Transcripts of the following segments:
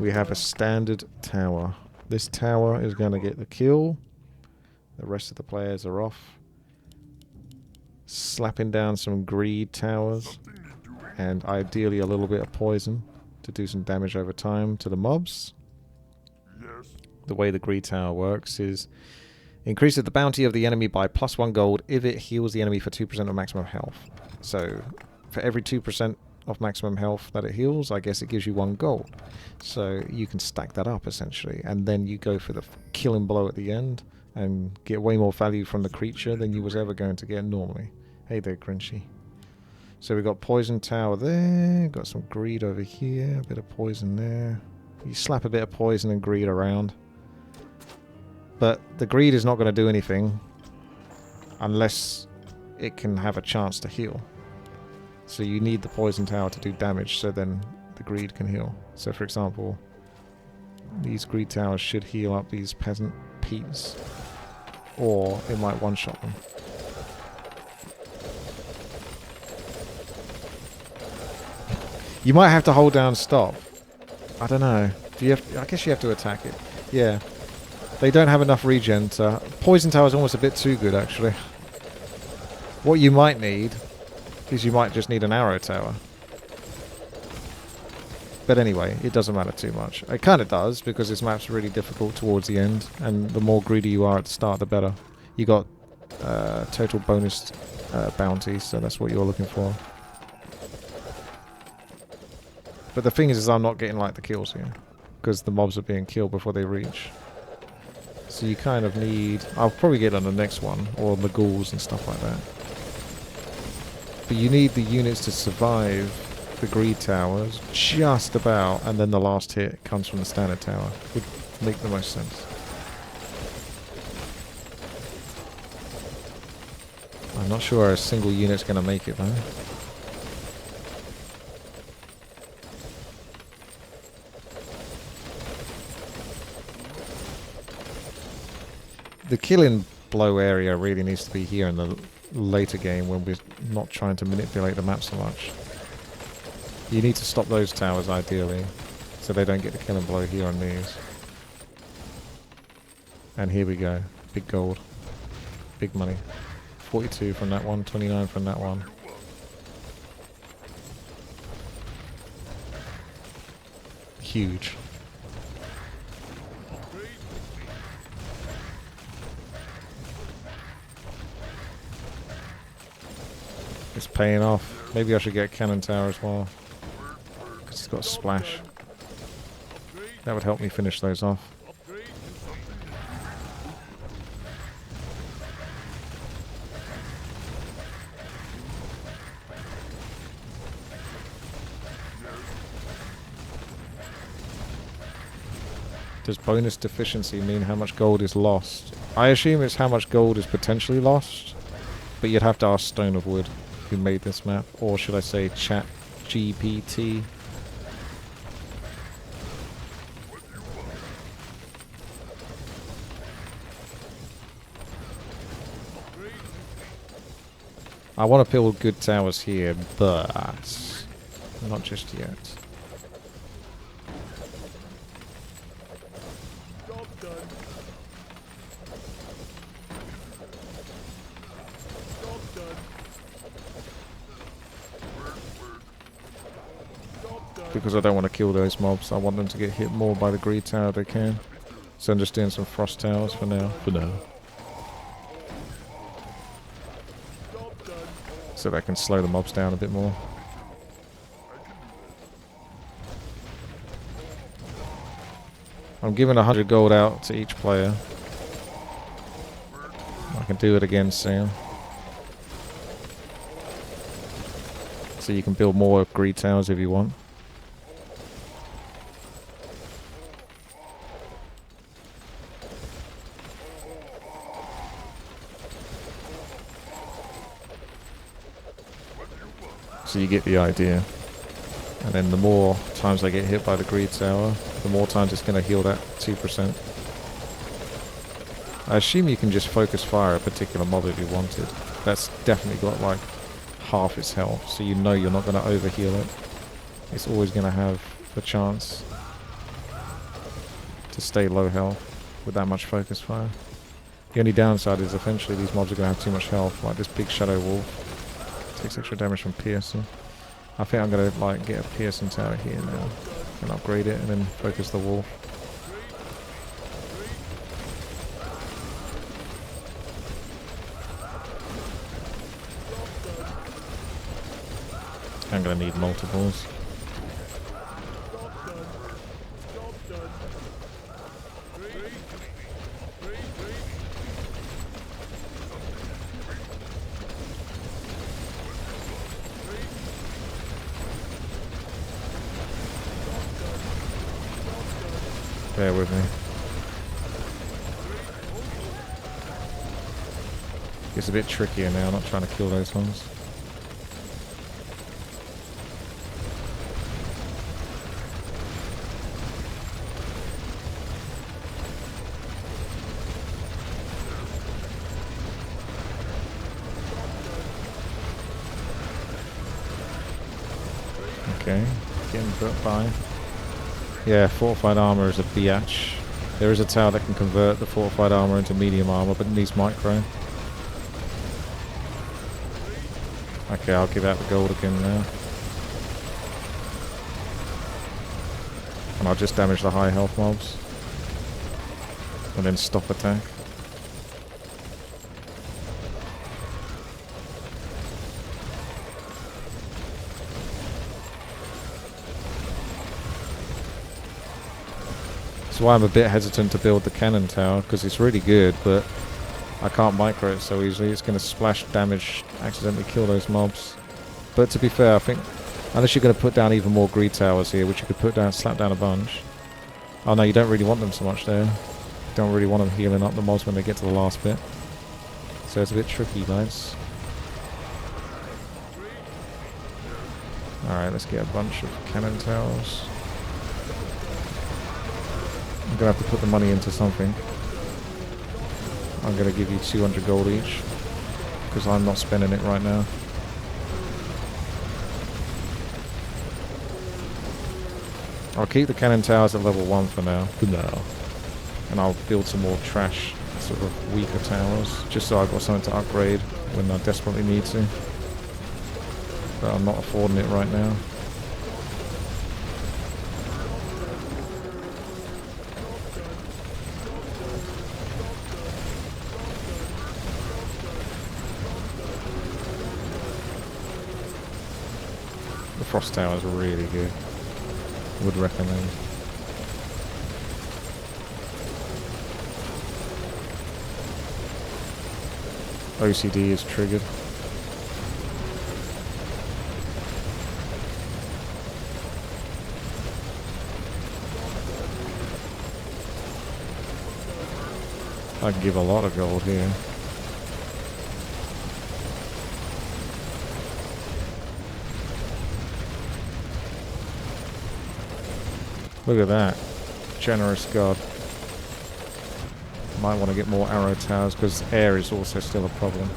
we have a standard tower. This tower is going to get the kill. The rest of the players are off. Slapping down some greed towers. And ideally a little bit of poison to do some damage over time to the mobs. The way the greed tower works is increases the bounty of the enemy by +1 gold if it heals the enemy for 2% of maximum health. So for every 2% of maximum health that it heals, I guess it gives you 1 gold. So you can stack that up essentially, and then you go for the killing blow at the end and get way more value from the creature than you was ever going to get normally. Hey there, Grinchy. So we've got poison tower there, got some greed over here, a bit of poison there. You slap a bit of poison and greed around. But the greed is not going to do anything unless it can have a chance to heal. So you need the poison tower to do damage, so then the greed can heal. So for example, these greed towers should heal up these peasant peeps, or it might one-shot them. You might have to hold down stop. I don't know. Do you have? I guess you have to attack it. Yeah. They don't have enough regen to... Poison tower is almost a bit too good, actually. What you might need is you might just need an arrow tower. But anyway, it doesn't matter too much. It kind of does, because this map's really difficult towards the end, and the more greedy you are at the start, the better. You got total bonus bounty, so that's what you're looking for. But the thing is I'm not getting like the kills here, because the mobs are being killed before they reach. So you kind of need... I'll probably get on the next one, or the ghouls and stuff like that. But you need the units to survive the greed towers, just about, and then the last hit comes from the standard tower. Would make the most sense. I'm not sure a single unit's going to make it though. The killing blow area really needs to be here in the later game when we're not trying to manipulate the map so much. You need to stop those towers ideally, so they don't get the killing blow here on these. And here we go. Big gold. Big money. 42 from that one, 29 from that one. Huge. It's paying off. Maybe I should get a cannon tower as well, because it's got a splash. That would help me finish those off. Does bonus deficiency mean how much gold is lost? I assume it's how much gold is potentially lost, but you'd have to ask Stone of Wood, who made this map, or should I say Chat GPT. I want to build good towers here, but not just yet. Because I don't want to kill those mobs. I want them to get hit more by the greed tower if they can. So I'm just doing some frost towers for now. So that can slow the mobs down a bit more. I'm giving 100 gold out to each player. I can do it again soon. So you can build more greed towers if you want. So you get the idea. And then the more times I get hit by the greed tower, the more times it's going to heal that 2%. I assume you can just focus fire a particular mob if you wanted. That's definitely got like half its health, so you know you're not going to overheal it. It's always going to have the chance. to stay low health with that much focus fire. The only downside is eventually these mobs are going to have too much health, like this big shadow wolf. Takes extra damage from piercing. I think I'm going to like get a piercing tower here now and upgrade it and then focus the wolf. I'm going to need multiples. Bear with me. It's a bit trickier now, not trying to kill those ones. Okay, getting put by. Yeah, fortified armor is a biatch. There is a tower that can convert the fortified armor into medium armor, but it needs micro. Okay, I'll give out the gold again now. And I'll just damage the high health mobs. And then stop attack. That's why I'm a bit hesitant to build the cannon tower, because it's really good, but I can't micro it so easily. It's going to splash damage, accidentally kill those mobs. But to be fair, I think, unless you're going to put down even more greed towers here, which you could put down, slap down a bunch. Oh no, you don't really want them so much there. You don't really want them healing up the mobs when they get to the last bit. So it's a bit tricky, guys. Alright, let's get a bunch of cannon towers. I'm going to have to put the money into something. I'm going to give you 200 gold each, because I'm not spending it right now. I'll keep the cannon towers at level 1 for now. And I'll build some more trash, sort of weaker towers, just so I've got something to upgrade when I desperately need to. But I'm not affording it right now. The frost tower is really good. Would recommend. OCD is triggered. I can give a lot of gold here. Look at that. Generous god. Might want to get more arrow towers because air is also still a problem.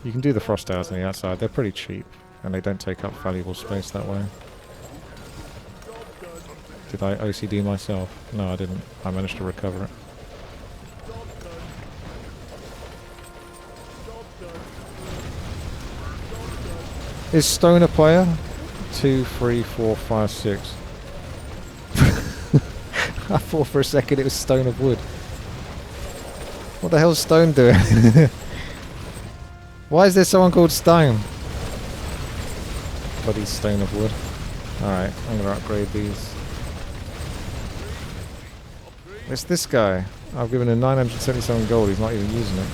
You can do the frost towers on the outside. They're pretty cheap and they don't take up valuable space that way. Did I OCD myself? No, I didn't. I managed to recover it. Is Stone a player? 2, 3, 4, 5, 6. I thought for a second it was Stone of Wood. What the hell's Stone doing? Why is there someone called Stone? Bloody Stone of Wood. Alright, I'm gonna upgrade these. It's this guy. I've given him 977 gold, he's not even using it.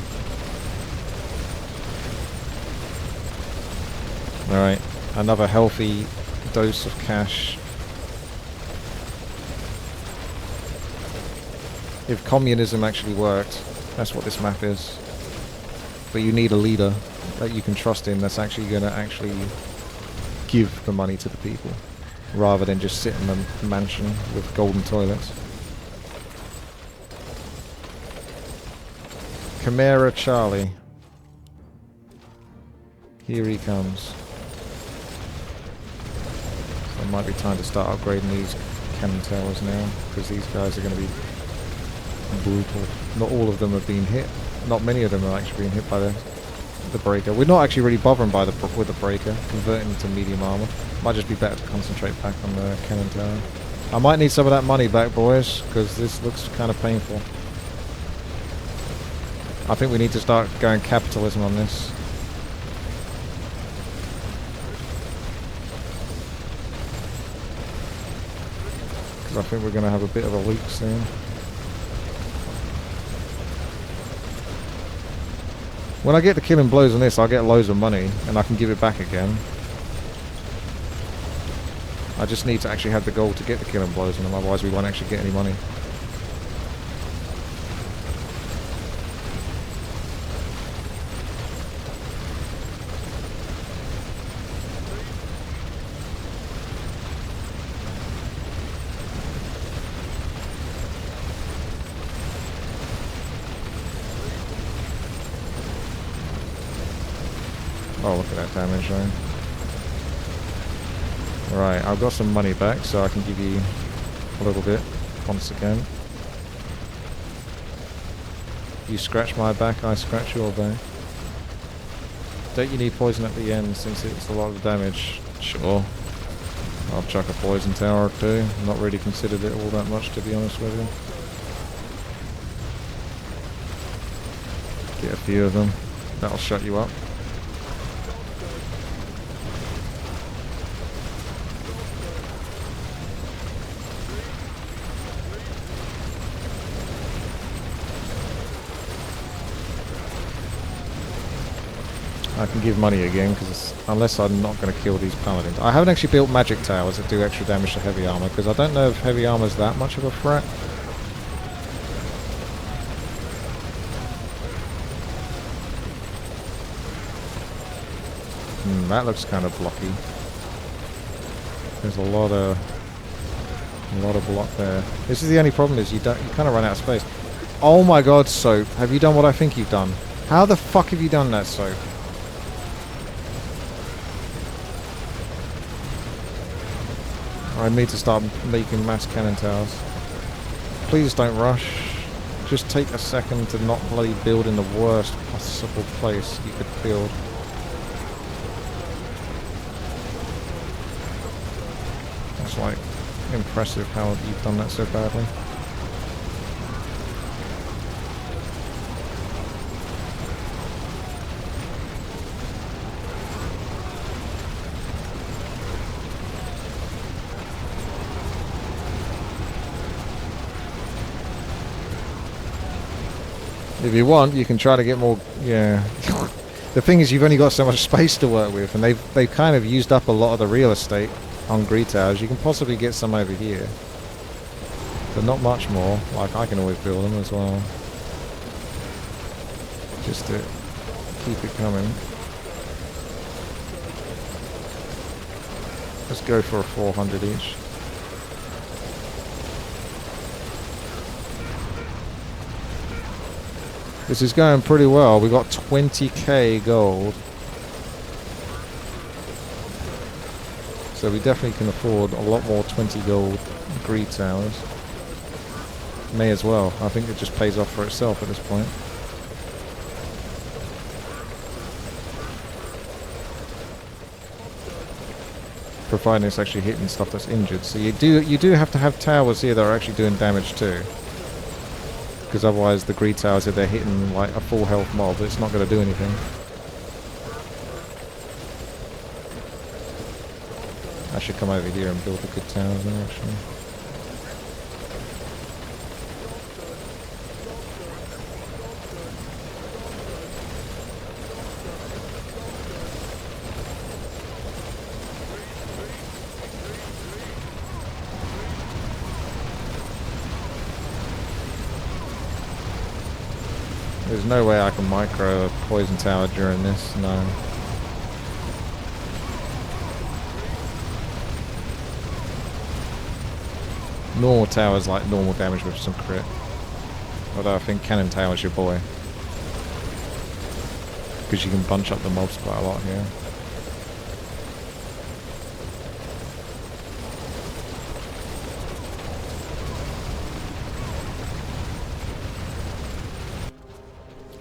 Alright, another healthy dose of cash. If communism actually worked, that's what this map is. But you need a leader that you can trust in that's actually going to give the money to the people, rather than just sit in a mansion with golden toilets. Chimera Charlie. Here he comes. So it might be time to start upgrading these cannon towers now, because these guys are going to be brutal. Not all of them have been hit. Not many of them are actually being hit by the breaker. We're not actually really bothering with the breaker, converting to medium armor. Might just be better to concentrate back on the cannon tower. I might need some of that money back, boys, because this looks kind of painful. I think we need to start going capitalism on this. Because I think we're going to have a bit of a leak soon. When I get the killing blows on this, I'll get loads of money, and I can give it back again. I just need to actually have the gold to get the killing blows on them, otherwise we won't actually get any money. Oh, look at that damage though. Right, I've got some money back, so I can give you a little bit once again. You scratch my back, I scratch your back. Don't you need poison at the end since it's a lot of damage? Sure. I'll chuck a poison tower too. Not really considered it all that much, to be honest with you. Get a few of them. That'll shut you up. I can give money again, because unless I'm not going to kill these paladins. I haven't actually built magic towers that do extra damage to heavy armor, because I don't know if heavy armor is that much of a threat. That looks kind of blocky. There's a lot of block there. This is the only problem, is you kind of run out of space. Oh my god, Soap, have you done what I think you've done? How the fuck have you done that, Soap? I need to start making mass cannon towers. Please don't rush. Just take a second to not bloody build in the worst possible place you could build. That's like impressive how you've done that so badly. If you want, you can try to get more. Yeah. The thing is, you've only got so much space to work with, and they've kind of used up a lot of the real estate on greed towers. You can possibly get some over here, but not much more. Like, I can always build them as well, just to keep it coming. Let's go for a 400 each. This is going pretty well. We got 20k gold. So we definitely can afford a lot more 20 gold greed towers. May as well. I think it just pays off for itself at this point. Providing it's actually hitting stuff that's injured. So you do have to have towers here that are actually doing damage too. Because otherwise the greed towers, if they're hitting like a full health mob, it's not going to do anything. I should come over here and build a good tower there actually. There's no way I can micro a poison tower during this, no. Normal towers like normal damage with some crit. Although I think cannon tower's your boy. because you can bunch up the mobs quite a lot here.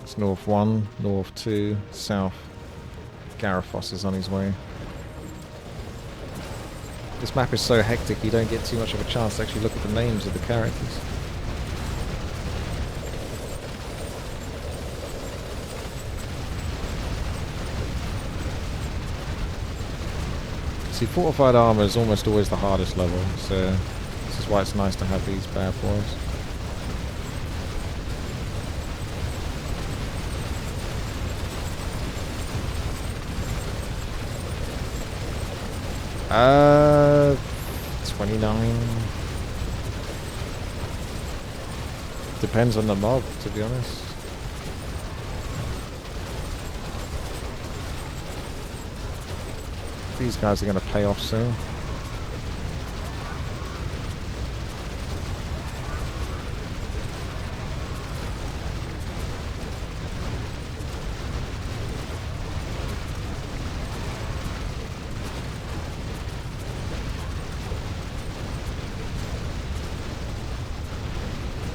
It's north 1, north 2, south. Garifos is on his way. This map is so hectic you don't get too much of a chance to actually look at the names of the characters. See, fortified armor is almost always the hardest level, so this is why it's nice to have these bad boys. Uh, 29. Depends on the mob, to be honest. These guys are going to pay off soon.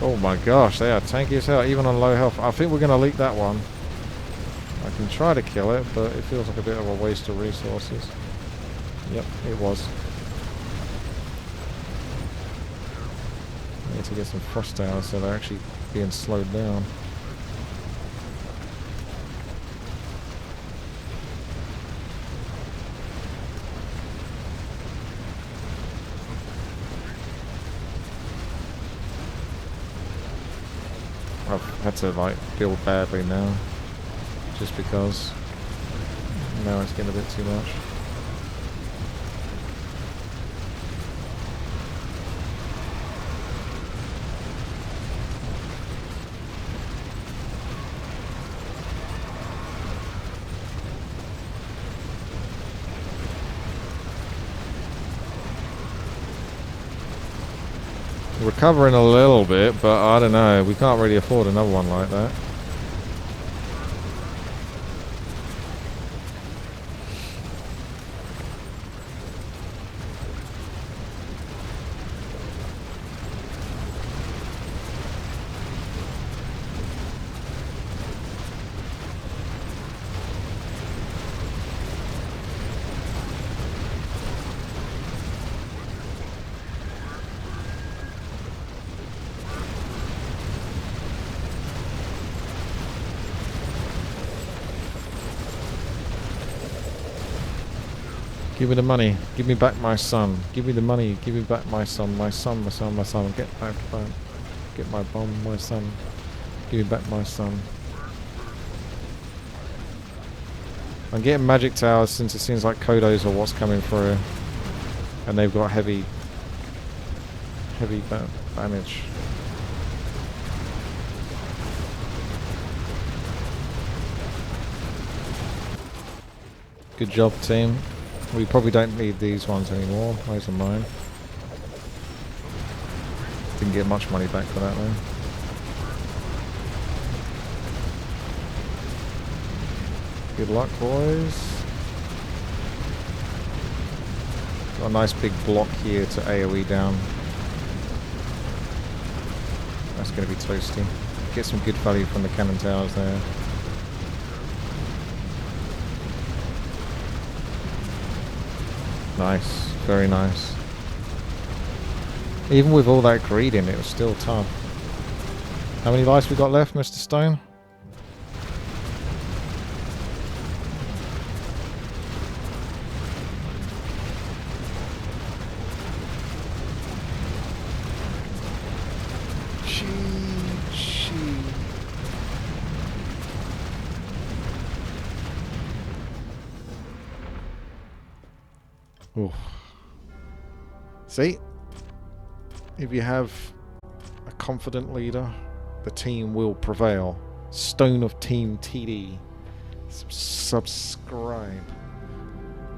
Oh my gosh, they are tanky as hell, even on low health. I think we're going to leak that one. I can try to kill it, but it feels like a bit of a waste of resources. Yep, it was. I need to get some frost out so they're actually being slowed down. I've had to like build badly now, just because now it's getting a bit too much. Recovering a little bit, but I don't know, we can't really afford another one like that. Give me the money. Give me back my son. Give me the money. Give me back my son. My son, my son, my son. Get back. Get my bomb, my son. Give me back my son. I'm getting magic towers since it seems like Kodos are what's coming through. And they've got heavy damage. Good job, team. We probably don't need these ones anymore. Those are mine. Didn't get much money back for that though. Good luck, boys. Got a nice big block here to AoE down. That's going to be toasty. Get some good value from the cannon towers there. Nice, very nice. Even with all that greed in, it was still tough. How many lives we got left, Mr. Stone? Ooh. See? If you have a confident leader, the team will prevail. Stone of Team TD. Subscribe.